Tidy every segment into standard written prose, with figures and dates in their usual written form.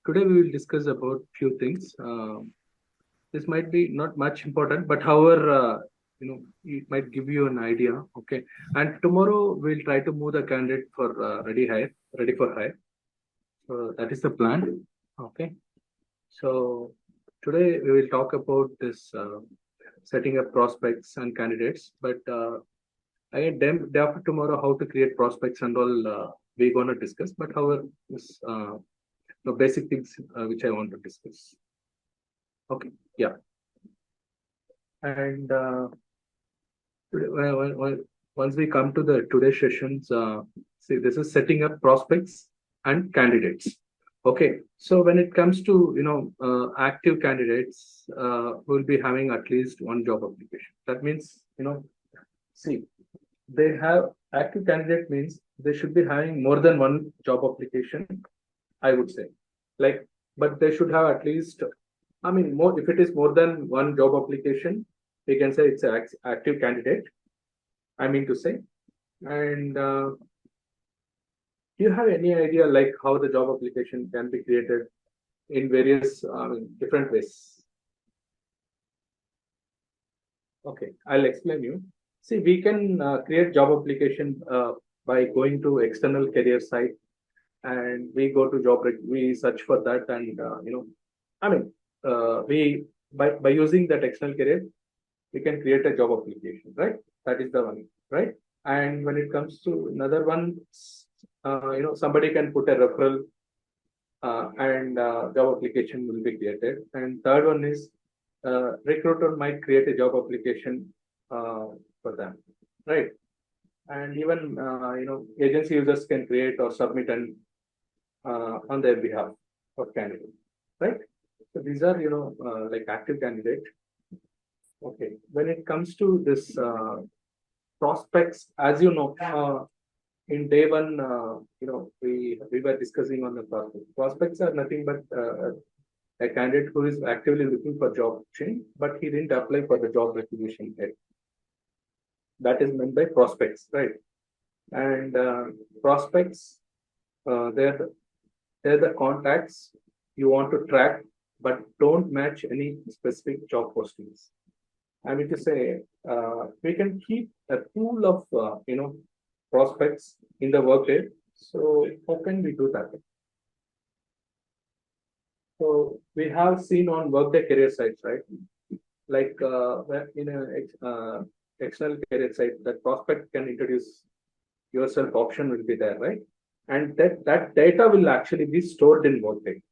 Today we will discuss about few things. This might be not much important, but however, it might give you an idea. Okay, and tomorrow we'll try to move the candidate for ready for hire. So that is the plan. Okay, so today we will talk about this setting up prospects and candidates, but again, day after tomorrow, how to create prospects and all we're gonna discuss. But however, this the basic things which I want to discuss. Okay, yeah, and once we come to the today's sessions, see this is setting up prospects and candidates. Okay, so when it comes to active candidates, will be having at least one job application. That means see they have active candidate means they should be having more than one job application, I would say. Like, but they should have at least, I mean, more if it is more than one job application, we can say it's an active candidate. I mean to say, and do you have any idea like how the job application can be created in various different ways? Okay, I'll explain you. See, we can create job application by going to external career site, and we go to we search for that, and I mean, we by using that external career, we can create a job application, right? That is the one, right? And when it comes to another one, somebody can put a referral, and job application will be created. And third one is recruiter might create a job application for them, right? And even agency users can create or submit and on their behalf of candidate, right? So these are like active candidate. Okay, when it comes to this prospects, as in day one, we were discussing on the prospects. Prospects are nothing but a candidate who is actively looking for job change, but he didn't apply for the job recognition yet. That is meant by prospects, right? And prospects, they're the contacts you want to track, but don't match any specific job postings. I mean to say, we can keep a pool of prospects in the Workday. So how can we do that? So we have seen on Workday career sites, right? Like in a external career site, that prospect can introduce yourself option will be there, right? And that data will actually be stored in Workday.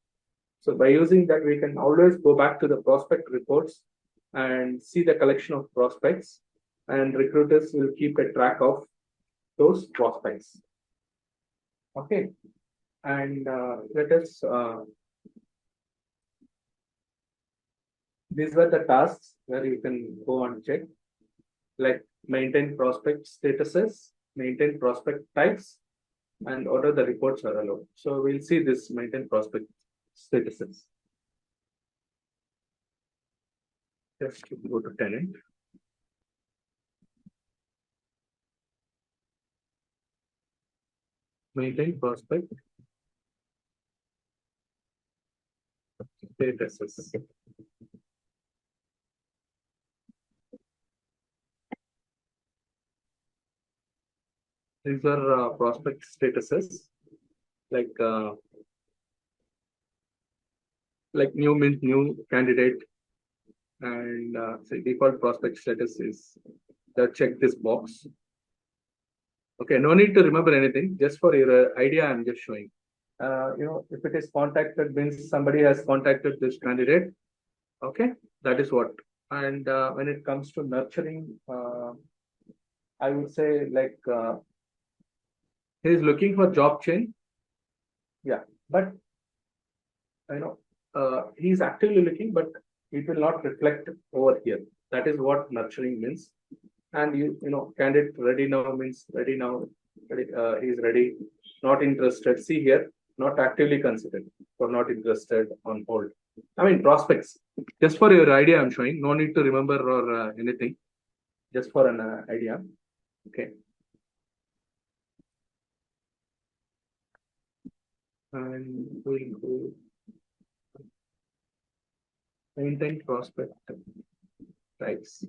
So by using that, we can always go back to the prospect reports and see the collection of prospects, and recruiters will keep a track of those prospects. Okay, and let us. These were the tasks where you can go and check, like maintain prospect statuses, maintain prospect types, and order the reports are allowed. So we'll see this maintain prospect statuses. Just go to tenant. Maintain prospect statuses. These are prospect statuses, like new means new candidate, and say default prospect status is check this box. Okay, no need to remember anything. Just for your idea, I'm just showing. If it is contacted, means somebody has contacted this candidate. Okay, that is what. And when it comes to nurturing, I would say like he is looking for job change. Yeah, but he's actively looking, but it will not reflect over here. That is what nurturing means. And candidate ready now means ready now. He is ready. Not interested. See here, not actively considered or not interested, on hold. I mean prospects. Just for your idea, I'm showing. No need to remember or anything. Just for an idea. Okay. And we'll go maintain prospect types.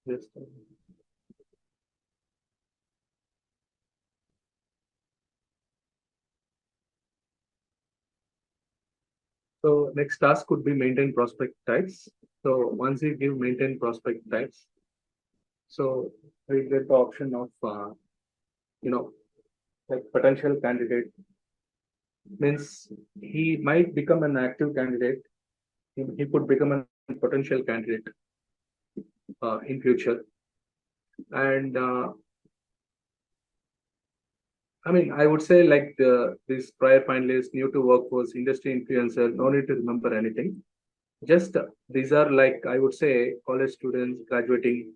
Just so next task could be maintain prospect types. So once you give maintain prospect types, so we get the option of you know like potential candidate means he might become an active candidate. He could become a potential candidate in future. And I mean, I would say like this prior finalist, new to workforce, industry influencer, no need to remember anything. Just these are like I would say college students graduating.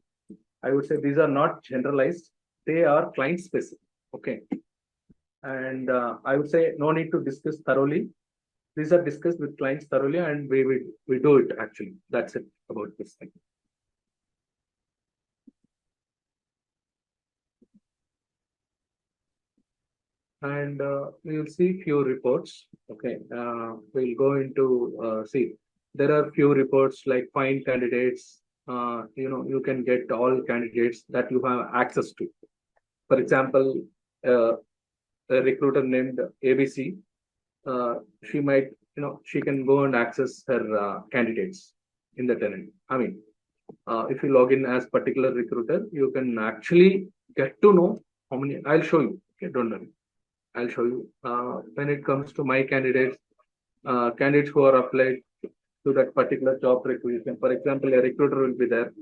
I would say these are not generalized. They are client specific. Okay, and I would say no need to discuss thoroughly. These are discussed with clients thoroughly, and we do it actually. That's it about this thing. And we will see few reports. Okay, we'll go into see. There are few reports like find candidates. You can get all candidates that you have access to. For example, uh, a recruiter named ABC, she might, she can go and access her candidates in the tenant. I mean, if you log in as particular recruiter, you can actually get to know how many. I'll show you. Okay, don't worry. I'll show you. When it comes to my candidates, candidates who are applied to that particular job requisition. For example, a recruiter will be there.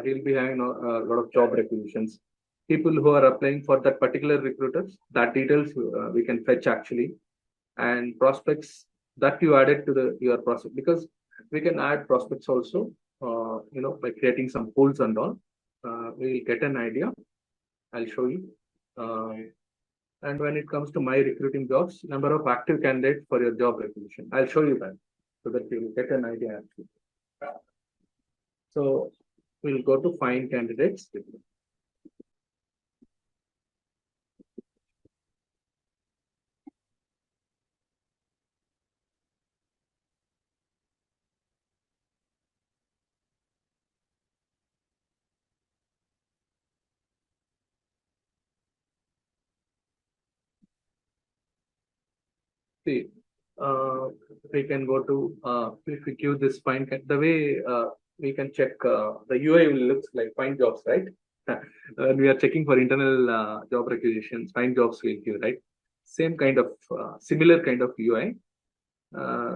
He'll be having a lot of job requisitions. People who are applying for that particular recruiters, that details we can fetch actually, and prospects that you added to the your prospect because we can add prospects also. By creating some pools and all, we'll get an idea. I'll show you. And when it comes to my recruiting jobs, number of active candidates for your job requisition. I'll show you that so that you will get an idea actually. So we'll go to find candidates. See, uh, we can go to if we give this find the way we can check the UI will looks like find jobs, right? We are checking for internal job requisitions, find jobs will give, right? Same kind of similar kind of UI.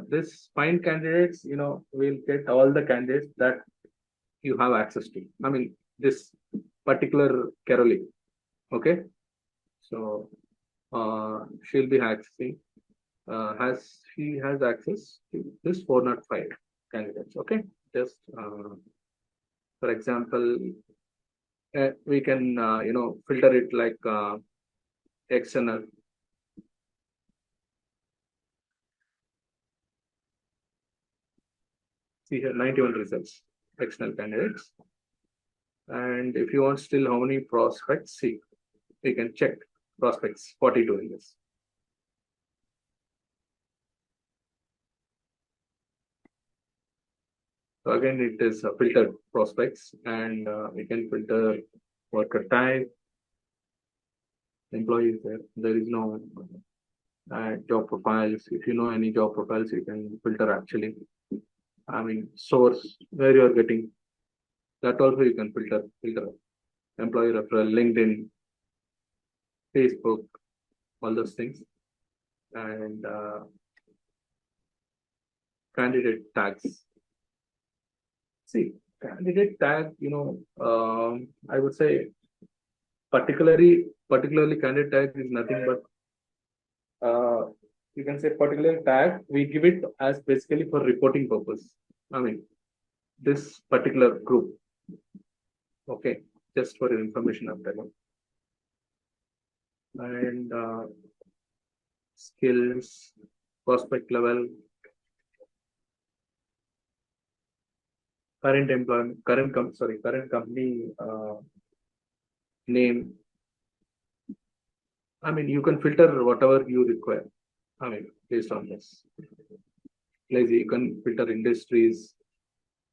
This find candidates, we'll get all the candidates that you have access to. I mean, this particular Caroline, okay? So she'll be accessing, she has access to this 405 candidates, okay? Just for example, we can, filter it like external. See here, 91 results, external candidates. And if you want still how many prospects, see, we can check prospects, 42 in this. So again, it is filtered prospects, and we can filter worker type, employees there. There is no job profiles. If you know any job profiles, you can filter actually. I mean, source where you are getting that also you can filter. Employee referral, LinkedIn, Facebook, all those things, and candidate tags. See, candidate tag, I would say particularly candidate tag is nothing but you can say particular tag, we give it as basically for reporting purpose. I mean, this particular group. Okay, just for your information, I'm telling. And skills, prospect level, current employment, current company name. I mean, you can filter whatever you require. I mean, based on this. Like you can filter industries,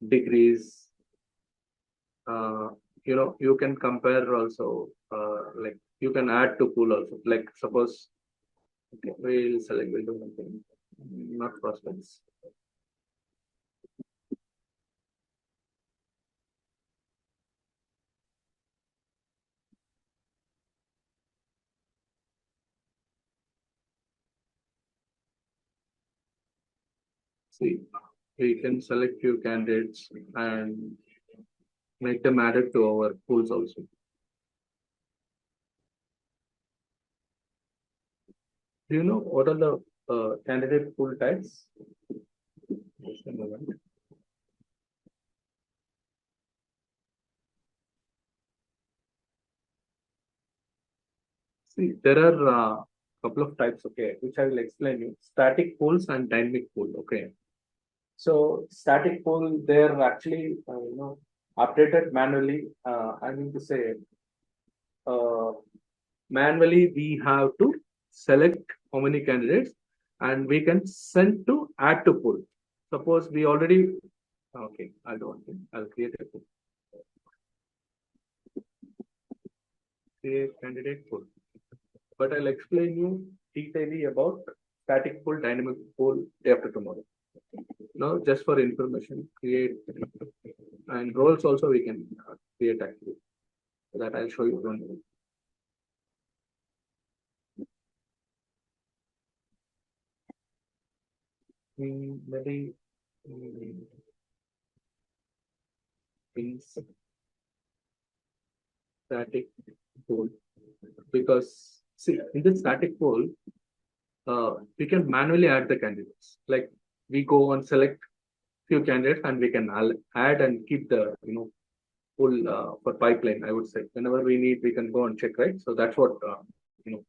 degrees. Uh, you can compare also. Like you can add to pool also. Like suppose, okay, we'll do one thing. Not prospects. See, we can select few candidates and make them added to our pools also. Do you know what are the candidate pool types? Just a moment. See, there are couple of types, okay, which I will explain you. Static pools and dynamic pool, okay. So static pool, they're actually, updated manually. I mean to say, uh, manually we have to select how many candidates and we can send to add to pool. Suppose we already, okay, I'll create a pool. Create candidate pool. But I'll explain you detailing about static pool, dynamic pool day after tomorrow. Now, just for information, create and roles also we can create actually. So that I'll show you. Don't worry. Maybe in static pool because see in the static pool we can manually add the candidates. Like we go and select few candidates and we can add and keep the pool for pipeline. I would say whenever we need we can go and check, right? So that's what you know.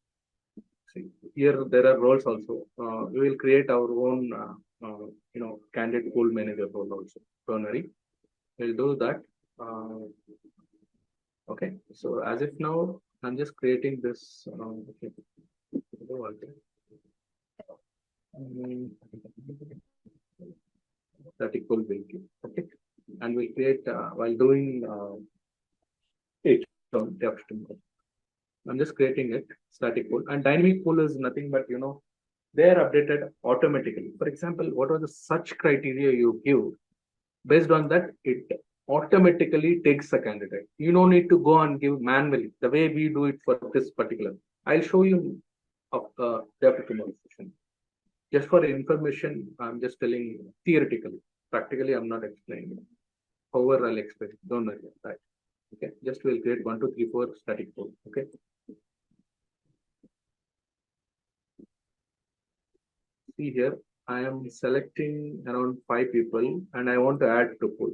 See here there are roles also. We will create our own candidate pool manager role also. Don't worry, we'll do that. Uh, okay, so as if now I'm just creating this. Okay. Um, static pool vehicle. Okay, and we create while doing it on depth. I'm just creating it static pool and dynamic pool is nothing but they are updated automatically. For example, what are the search criteria you give? Based on that, it automatically takes a candidate. You don't need to go and give manually the way we do it for this particular. I'll show you of depth session. Just for information, I'm just telling theoretically. Practically, I'm not explaining. However, I'll explain. Don't worry about that. Okay, just we'll create 1, 2, 3, 4 static pool. Okay. See here, I am selecting around 5 people and I want to add to pool.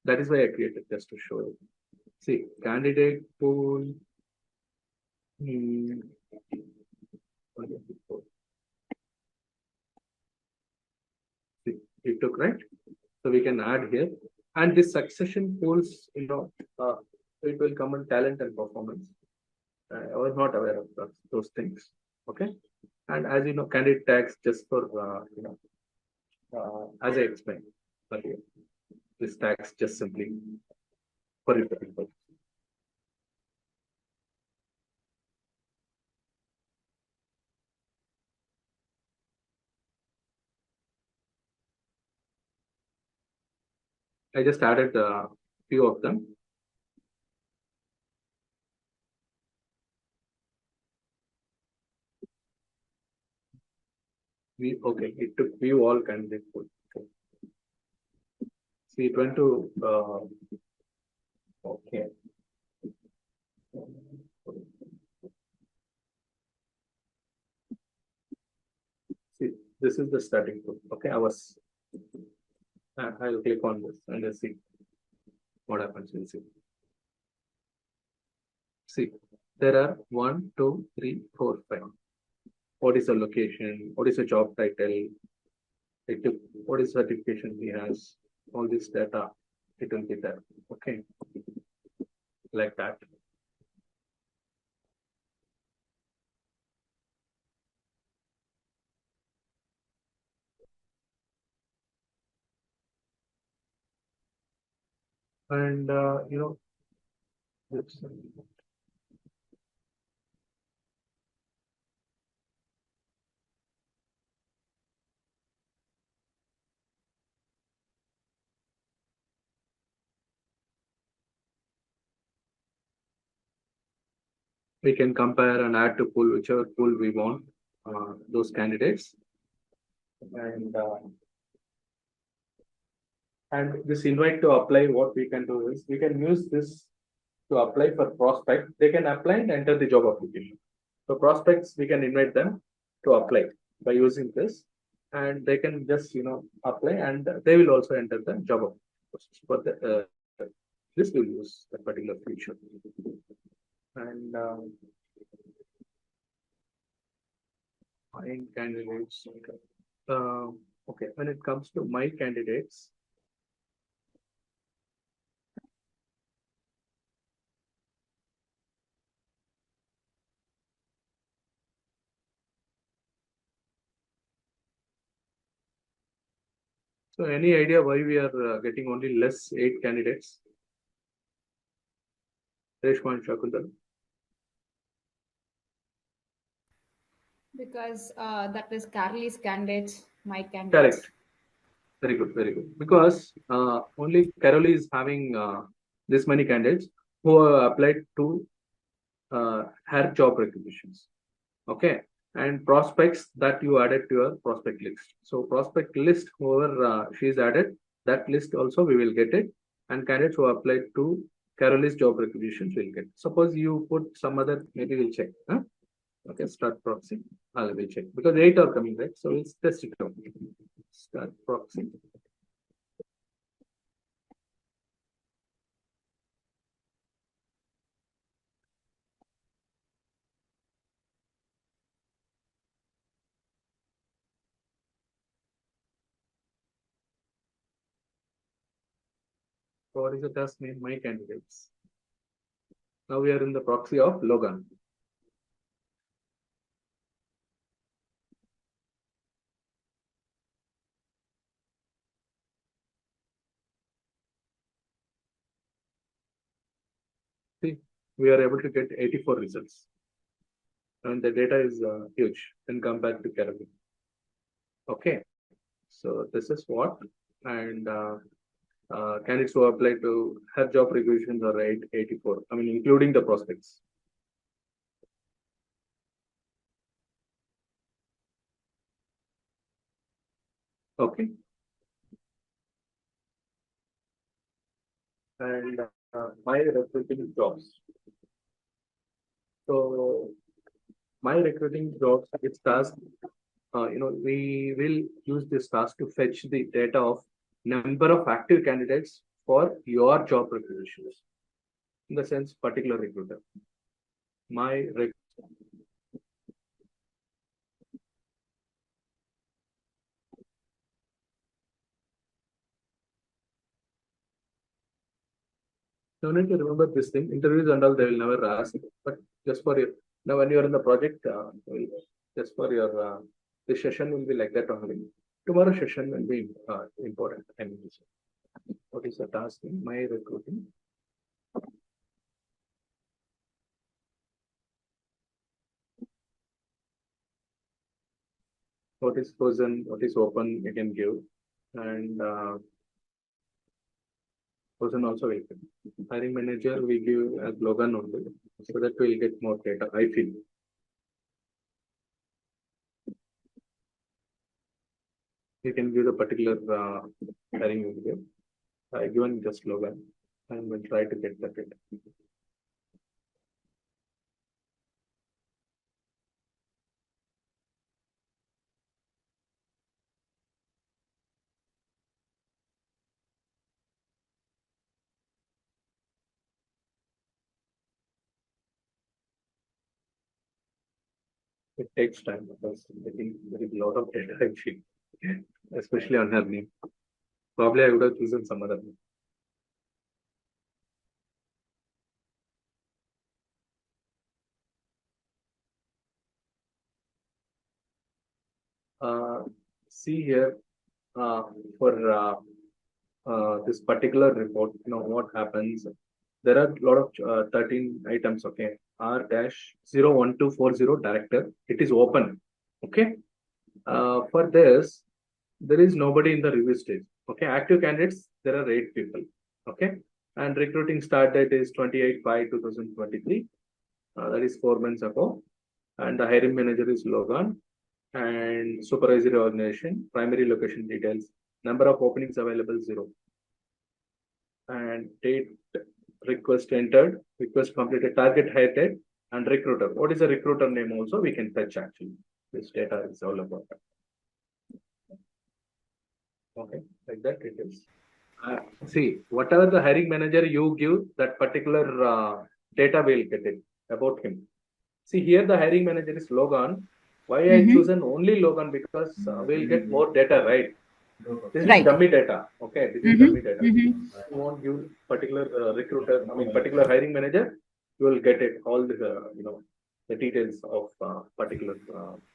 That is why I created just to show you. See, candidate pool. Hmm, see, it took right. So we can add here. And this succession pools, it will come on talent and performance. I was not aware of those things. Okay. And as you know, candidate tags just for, as I explained earlier, this tags just simply for people. I just added a few of them. Okay, it took view all candidate pool. Okay. See, it went to okay. See, this is the starting pool. Okay, I'll click on this and let's see what happens. We'll see. See, there are 1, 2, 3, 4, 5. what is the location, what is the job title, what is certification he has, all this data, it will be there. Okay, like that. And it's- we can compare and add to pool, whichever pool we want, those candidates. And this invite to apply, what we can do is we can use this to apply for prospect. They can apply and enter the job application. So prospects, we can invite them to apply by using this, and they can just apply, and they will also enter the job application. For this will use that particular feature. And find candidates. Okay, when it comes to my candidates, so any idea why we are getting only less 8 candidates? Reshma and Shakuntal. Because that is Carly's candidates, my candidates. Correct. Very good, very good. Because only Carol is having this many candidates who have applied to her job requisitions. Okay. And prospects that you added to your prospect list. So prospect list, whoever she's added, that list also we will get it. And candidates who applied to Carol's job requisitions will get. Suppose you put some other, maybe we'll check. Huh? Okay, start proxy. I will check because 8 are coming, right? So we'll test it out. Start proxy. So what is the task name? My candidates. Now we are in the proxy of Logan. See, we are able to get 84 results. And the data is huge when compared to Caribbean. Okay, so this is what, and candidates who apply to her job requisitions are 84. I mean, including the prospects. Okay, and my recruiting jobs. So my recruiting jobs, it's task. We will use this task to fetch the data of number of active candidates for your job requisitions. In the sense, particular recruiter. My You need to remember this thing. Interviews and all, they will never ask. But just for you, now when you are in the project, just for your, the session will be like that only. Tomorrow session will be important. I mean, what is the task in my recruiting? What is frozen? What is open? You can give, and frozen also will give. Hiring manager we give as Logan only, so that we'll get more data. I feel. You can give the particular hiring manager. Given just Logan, and we'll try to get the data. It takes time because I think there is a lot of data actually, especially on her name. Probably I would have chosen some other name. Uh, See here, uh, for this particular report, what happens. There are a lot of 13 items. Okay, R dash 01240 director. It is open. Okay. For this, there is nobody in the review stage. Okay, active candidates, there are 8 people. Okay, and recruiting start date is 28/5/2023. That is 4 months ago. And the hiring manager is Logan. And supervisory organization, primary location details, number of openings available 0. And date request entered, request completed, target hire date, and recruiter. What is the recruiter name also? We can fetch actually. This data is all about that. Okay, like that it is. See, whatever the hiring manager you give, that particular data will get it about him. See, here the hiring manager is Logan. Why I chosen only Logan? Because we'll get more data, right? This is Right. dummy data. Okay, this is dummy data. You won't give particular recruiter, I mean, particular hiring manager, you will get it all the, the details of particular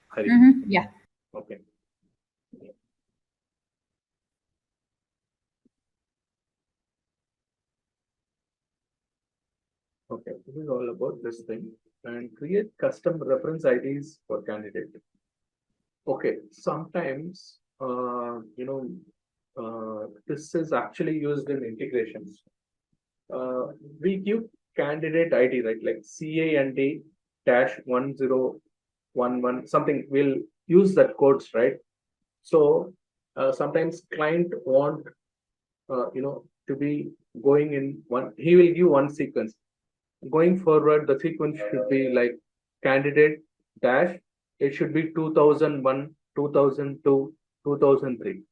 hiring. Yeah. Okay. Okay, this is all about this thing and create custom reference IDs for candidate. Okay, sometimes, this is actually used in integrations. We give candidate ID, right? Like CAND dash 1011 something. We'll use that codes, right? So sometimes client want, to be going in one. He will give one sequence. Going forward, the sequence should be like candidate dash. It should be 2001, 2002, 2003.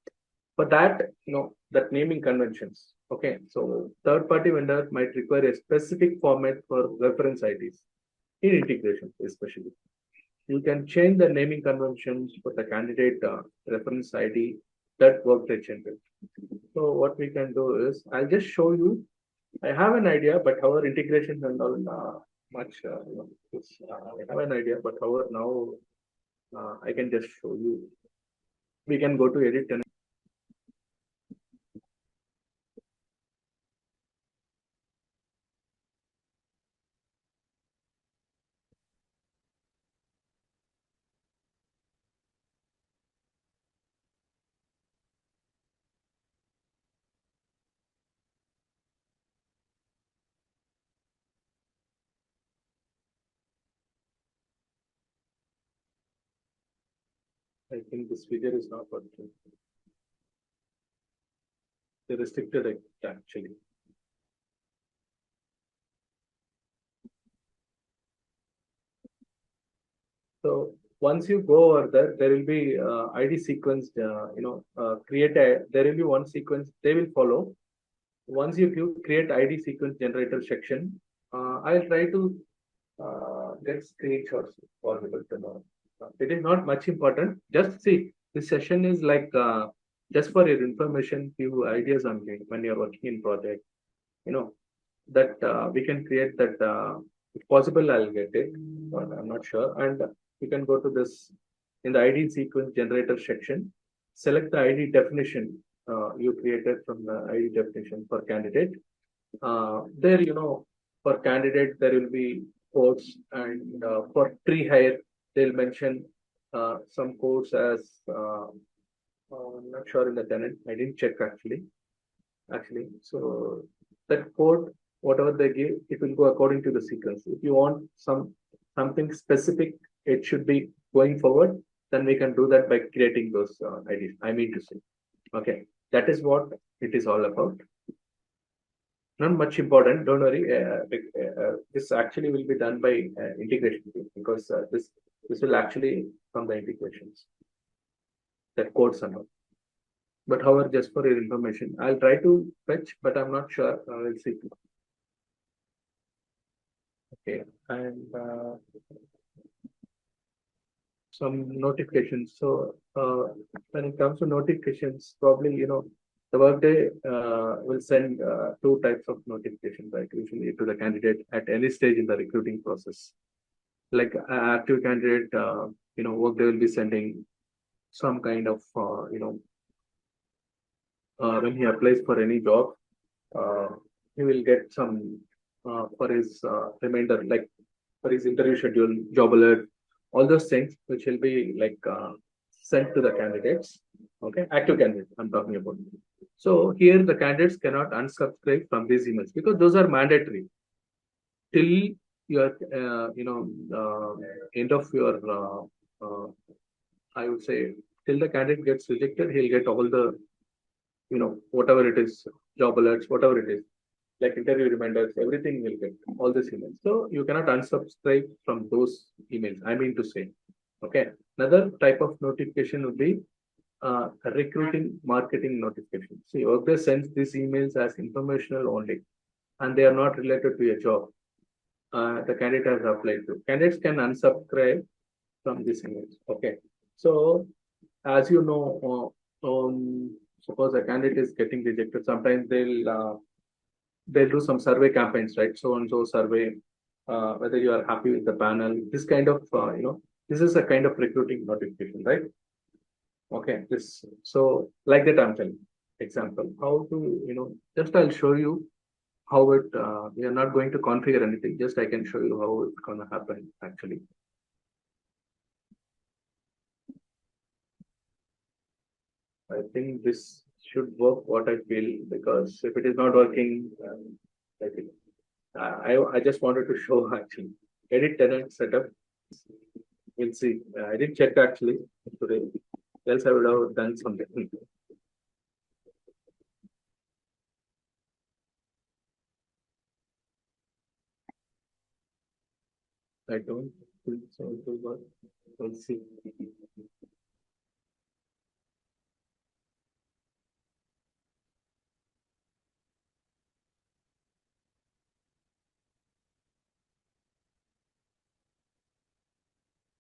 For that, that naming conventions. Okay, so third-party vendor might require a specific format for reference IDs in integration, especially. You can change the naming conventions for the candidate reference ID that Workday generates. So what we can do is, I'll just show you. I have an idea, but our integration and all much. I have an idea, but however now I can just show you. We can go to edit and I think this figure is not working. They restricted it actually. So once you go over there will be ID sequence, there will be one sequence they will follow. Once you create ID sequence generator section, I'll try to get screenshots possible to know. It is not much important. Just see, this session is like just for your information, few ideas I'm giving when you're working in project. You know, that we can create that. If possible, I'll get it, but I'm not sure. And you can go to this in the ID sequence generator section, select the ID definition you created from the ID definition for candidate. There, for candidate, there will be codes, and for pre-hire, they'll mention some codes as I'm not sure in the tenant. I didn't check actually. So that code, whatever they give, it will go according to the sequence. If you want something specific, it should be going forward, then we can do that by creating those IDs. I mean to say, okay, that is what it is all about. Not much important. Don't worry. This actually will be done by integration team, because this will actually from the integrations that codes and all. But however, just for your information, I'll try to fetch, but I'm not sure. We'll see. Okay, and some notifications. So when it comes to notifications, probably the Workday will send two types of notifications, right? Usually to the candidate at any stage in the recruiting process. Like active candidate, Workday will be sending some kind of when he applies for any job, uh, he will get some for his reminder, like for his interview schedule, job alert, all those things, which will be like sent to the candidates. Okay, active candidates I'm talking about. So here the candidates cannot unsubscribe from these emails because those are mandatory till your end of your I would say till the candidate gets rejected, he'll get all the whatever it is, job alerts, whatever it is, like interview reminders, everything will get all these emails. So you cannot unsubscribe from those emails. I mean to say, okay. Another type of notification would be recruiting marketing notification. See, Workday sends these emails as informational only, and they are not related to a job the candidate has applied to. Candidates can unsubscribe from these emails. Okay. So, as you know, suppose a candidate is getting rejected, sometimes they'll do some survey campaigns, right? So and so survey, whether you are happy with the panel. This kind of this is a kind of recruiting notification, right? Okay. This so like that I'm telling. Example, how to just I'll show you how it. We are not going to configure anything. Just I can show you how it's gonna happen actually. I think this should work what I feel because if it is not working, I think I just wanted to show actually edit tenant setup. We'll see. I didn't check actually today. Else I would have done something. I don't think so. It will work. We'll see.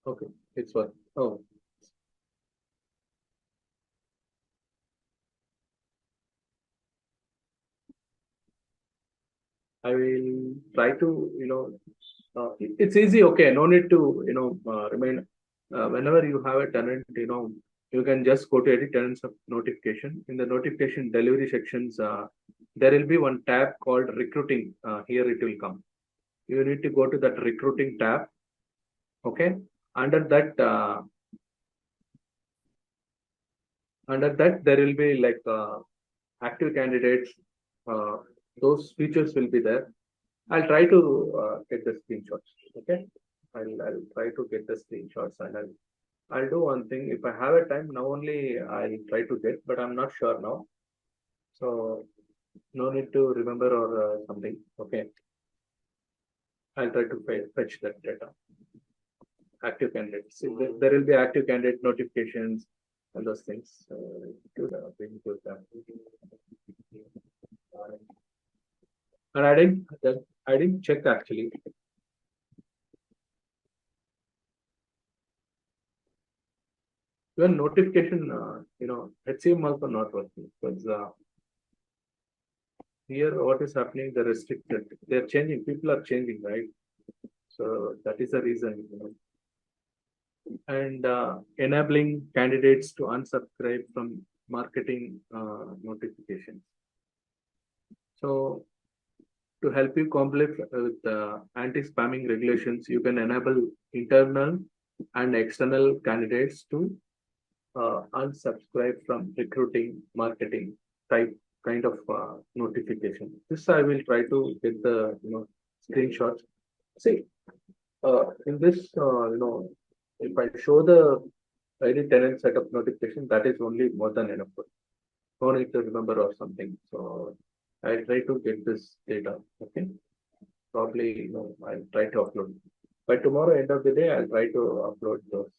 Okay, it's work. Oh, I will try to it's easy. Okay, no need to remain. Whenever you have a tenant, you can just go to edit tenants of notification. In the notification delivery sections, there will be one tab called recruiting. Here it will come. You need to go to that recruiting tab. Okay, under that, there will be like active candidates. Uh, those features will be there. I'll try to get the screenshots. Okay, I'll try to get the screenshots and I'll do one thing. If I have a time now, only I'll try to get, but I'm not sure now. So no need to remember or something. Okay, I'll try to fetch that data. Active candidates. See, there will be active candidate notifications and those things. Bring to that. And I didn't check actually. Even notification, HCM also not working because here what is happening, they're restricted. They're changing. People are changing, right? So that is the reason, and enabling candidates to unsubscribe from marketing notifications. So to help you comply with anti-spamming regulations, you can enable internal and external candidates to unsubscribe from recruiting marketing type kind of notification. This I will try to get the screenshots. See, in this if I show the ID tenant setup notification, that is only more than enough. No need to remember or something. So I'll try to get this data. Okay, probably I'll try to upload. By tomorrow, end of the day, I'll try to upload those.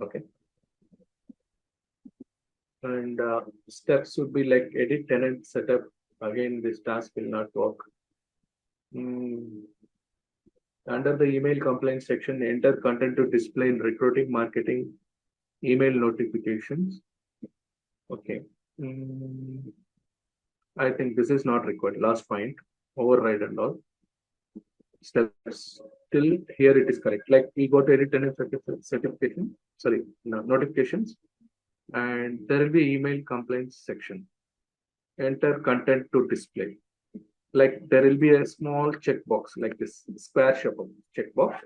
Okay. And steps would be like edit tenant setup. Again, this task will not work. Under the email compliance section, enter content to display in recruiting, marketing, email notifications. Okay. I think this is not required. Last point, override and all steps. Till here it is correct. Like we go to edit and certification, sorry, no, notifications, and there will be email complaints section. Enter content to display. Like there will be a small checkbox like this square shape of checkbox.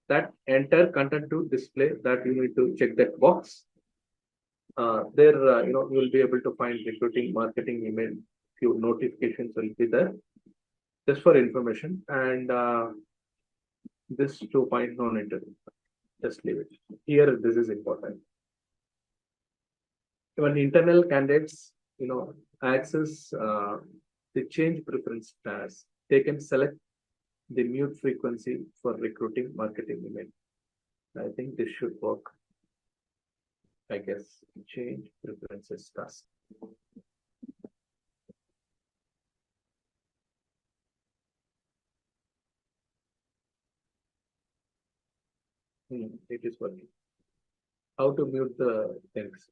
That enter content to display, that you need to check that box. There, you will be able to find recruiting, marketing, email. Few notifications will be there. Just for information, and this to find non-interview. Just leave it. Here, this is important. When internal candidates, access the change preference task, they can select the mute frequency for recruiting, marketing, email. I think this should work. I guess change preferences task. It is working. How to mute the things?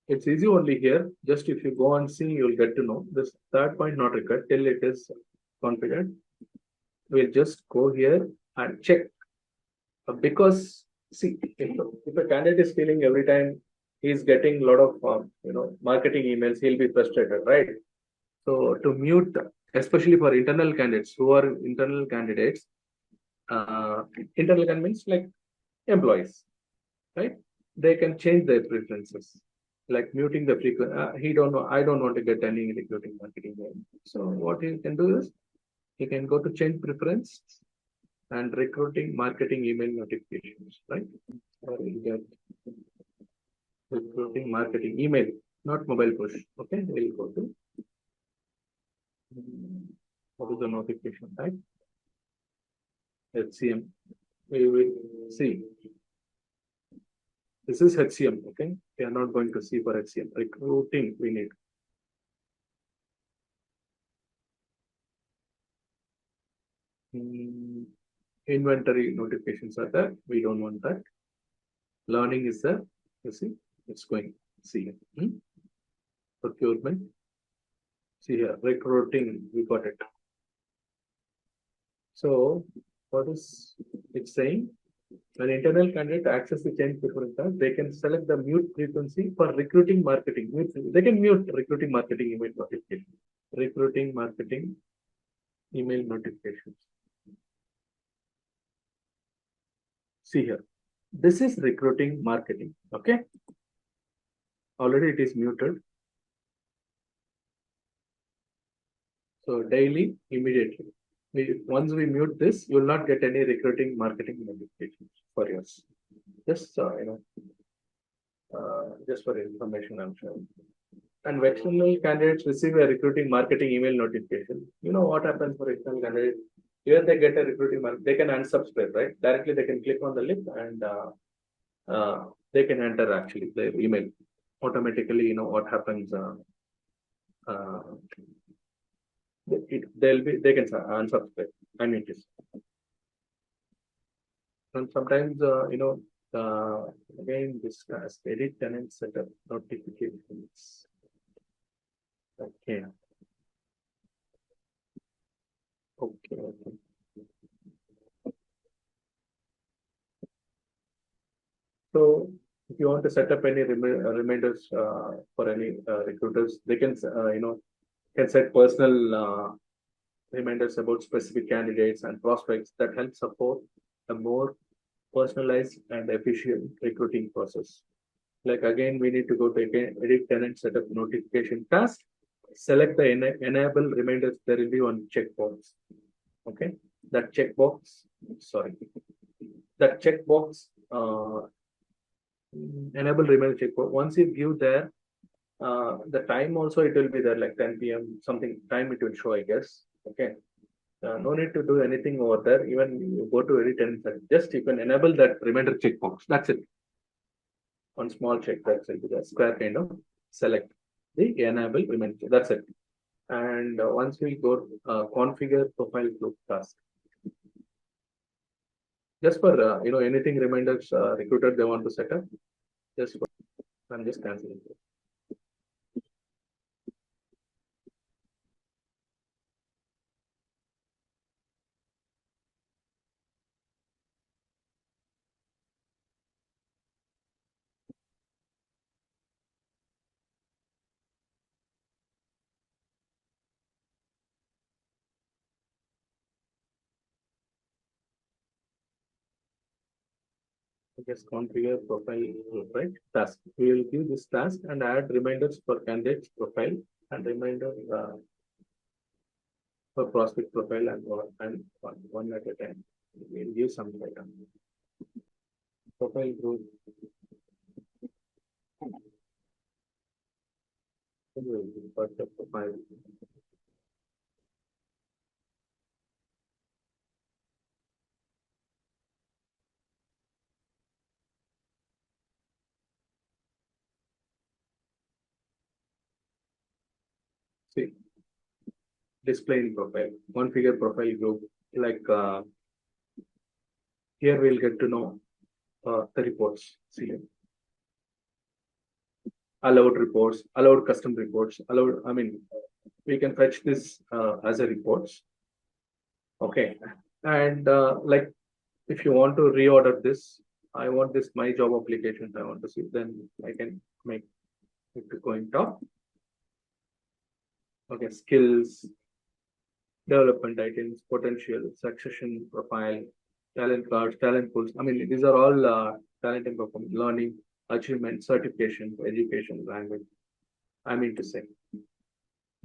It's easy only here. Just if you go and see, you'll get to know. This third point not required till it is configured. We'll just go here and check. Because see, if a candidate is feeling every time he's getting a lot of marketing emails, he'll be frustrated, right? So to mute, especially for internal candidates who are internal candidates, internal candidates like employees, right? They can change their preferences, like muting the frequency. I don't want to get any recruiting marketing mail. So what he can do is he can go to change preference and recruiting marketing email notifications, right? Or you get recruiting marketing email, not mobile push. Okay, we'll go to what is the notification type? HCM. We will see. This is HCM. Okay, we are not going to see for HCM. Recruiting we need. Inventory notifications are there. We don't want that. Learning is there. You see, it's going. See here. Procurement. See here, recruiting. We got it. So, what is it saying? When internal candidate access the change preference, they can select the mute frequency for recruiting marketing. They can mute recruiting marketing email notification. Recruiting marketing email notifications. See here, this is recruiting marketing. Okay, already it is muted. So daily, immediately. Once we mute this, you will not get any recruiting marketing notifications for yours. Just just for information, I'm sure. And external candidates receive a recruiting marketing email notification. You know what happens for external candidates? Here they get a recruiting marketing, they can unsubscribe, right? Directly they can click on the link and they can enter actually their email automatically. What happens? They can unsubscribe. I mean, it is. And sometimes again this task edit tenant setup notifications. Okay. Okay. So if you want to set up any reminders for any recruiters, they can can set personal reminders about specific candidates and prospects that help support a more personalized and efficient recruiting process. Like again, we need to go to edit tenant setup notification task. Select the enable reminders. There will be one checkbox. Okay, that checkbox. Sorry, that checkbox. Enable reminder checkbox. Once you give there, the time also it will be there like 10 p.m. something time it will show, I guess. Okay. No need to do anything over there. Even you go to edit and just you can enable that reminder checkbox. That's it. One small check box will be the square kind of select the enable reminder. That's it. And once we go configure profile group task, just for anything reminders recruiter they want to set up, just I'm just canceling it. Just configure profile group, right? Task. We will give this task and add reminders for candidates profile and reminder for prospect profile and one at a time. We'll give some data. Profile group. First the profile. See, display in profile. Configure profile group. Like here we'll get to know the reports. See, allowed reports, allowed custom reports, allowed. I mean, we can fetch this as a reports. Okay, and like if you want to reorder this, I want this my job applications. I want to see, then I can make it to going top. Okay, skills, development items, potential, succession profile, talent cards, talent pools. I mean, these are all talent and performance, learning, achievement, certification, education, language. I mean to say,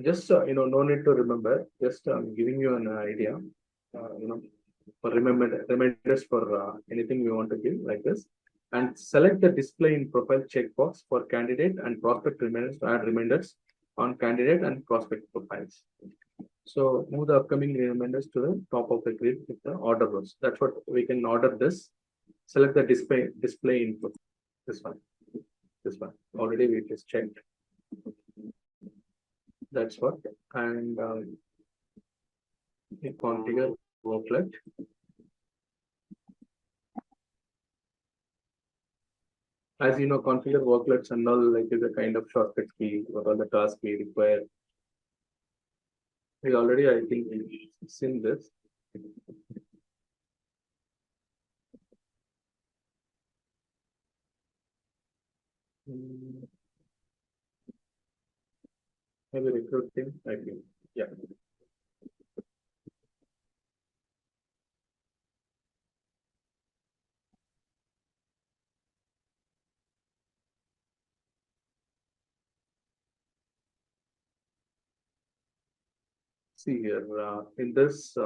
just no need to remember. Just giving you an idea. For reminders for anything we want to give like this, and select the display in profile checkbox for candidate and prospect reminders to add reminders on candidate and prospect profiles. So move the upcoming reminders to the top of the grid with the order rows. That's what we can order this. Select the display input. This one. This one. Already we just checked. That's what. And configure workload. As you know, configure worklets and all like is a kind of shortcut key for all the tasks we require. We already, I think, we've seen this. Maybe recruiting, I think. Yeah. See here, in this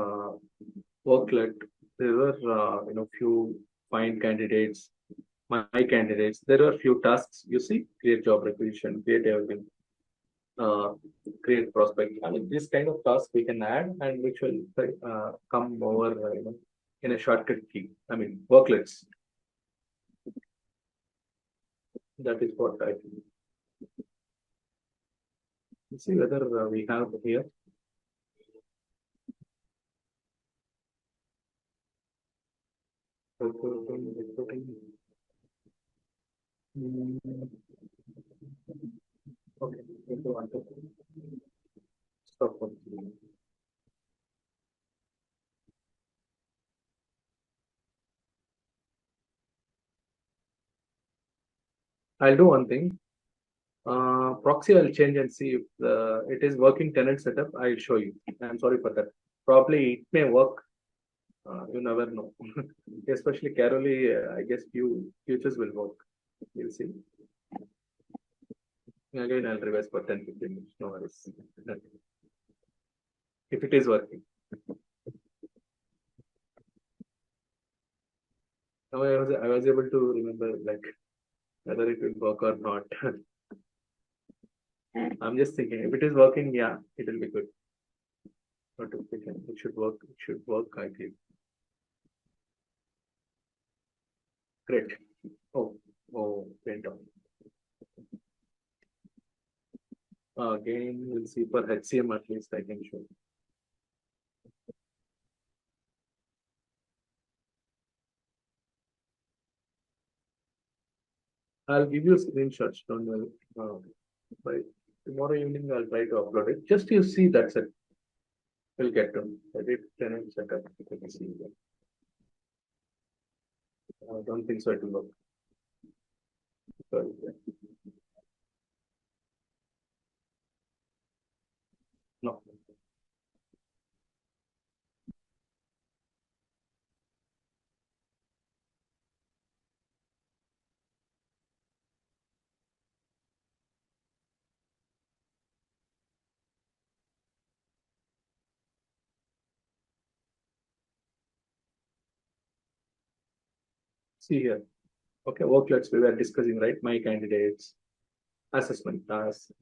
worklet, there were few find candidates, my candidates. There are few tasks. You see, create job requisition, create everything, uh, create prospect. I mean, this kind of task we can add and which will come over in a shortcut key. I mean, worklets. That is what I think. Let's see whether we have here. Mm, okay, stop. I'll do one thing. Proxy I'll change and see if it is working tenant setup. I'll show you. I'm sorry for that. Probably it may work. You never know. Especially Caroli, I guess few futures will work. You'll see. Again, I'll revise for 10-15 minutes. No worries. If it is working. Now I was able to remember like whether it will work or not. I'm just thinking if it is working, yeah, it will be good. Notification. It should work. It should work, I think. Great. Oh, went on. Again, we'll see for HCM at least I can show. I'll give you screenshots. Don't worry. By tomorrow evening, I'll try to upload it. Just you see that's it. We'll get to edit tenant setup. You can see that. I don't think so. It will work. Sorry. No. See here. Okay, worklets we were discussing, right? My candidates, assessment tasks,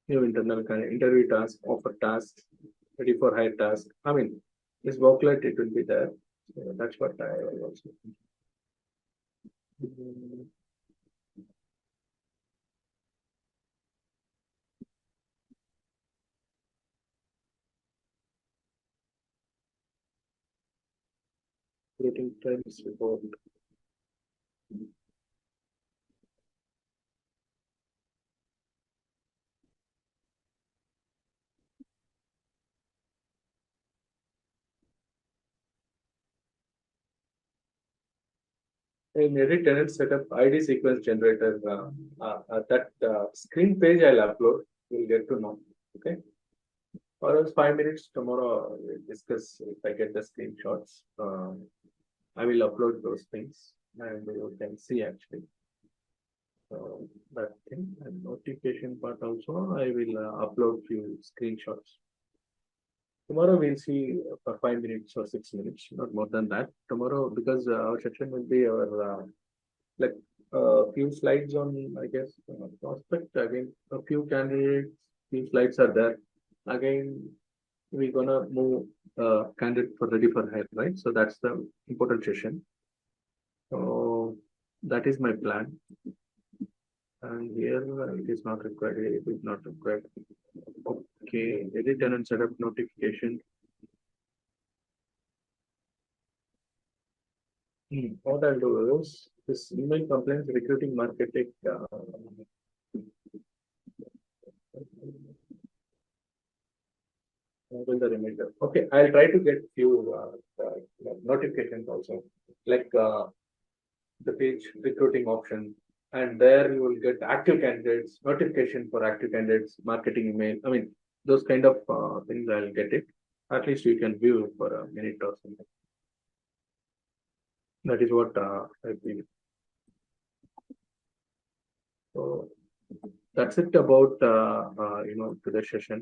new internal interview task, offer tasks, ready for hire task. I mean, this worklet it will be there. So that's what I also. Creating trends report. In edit tenant setup ID sequence generator, that screen page I'll upload. You'll get to know. Okay. For else 5 minutes tomorrow we'll discuss if I get the screenshots. I will upload those things and you can see actually. So that thing and notification part also I will upload few screenshots. Tomorrow we'll see for 5 minutes or 6 minutes, not more than that. Tomorrow because our session will be our like a few slides on I guess prospect again a few candidates, few slides are there. Again we're gonna move candidate for ready for hire, right? So that's the important session. So that is my plan. And here it is not required. It is not required. Okay, edit tenant setup notification. What I'll do is this email complaints recruiting marketing. Will the remainder. Okay, I'll try to get few notifications also, like the page recruiting option, and there you will get active candidates, notification for active candidates, marketing email. I mean, those kind of things I'll get it. At least you can view for a minute or something. That is what I feel. So that's it about today's session.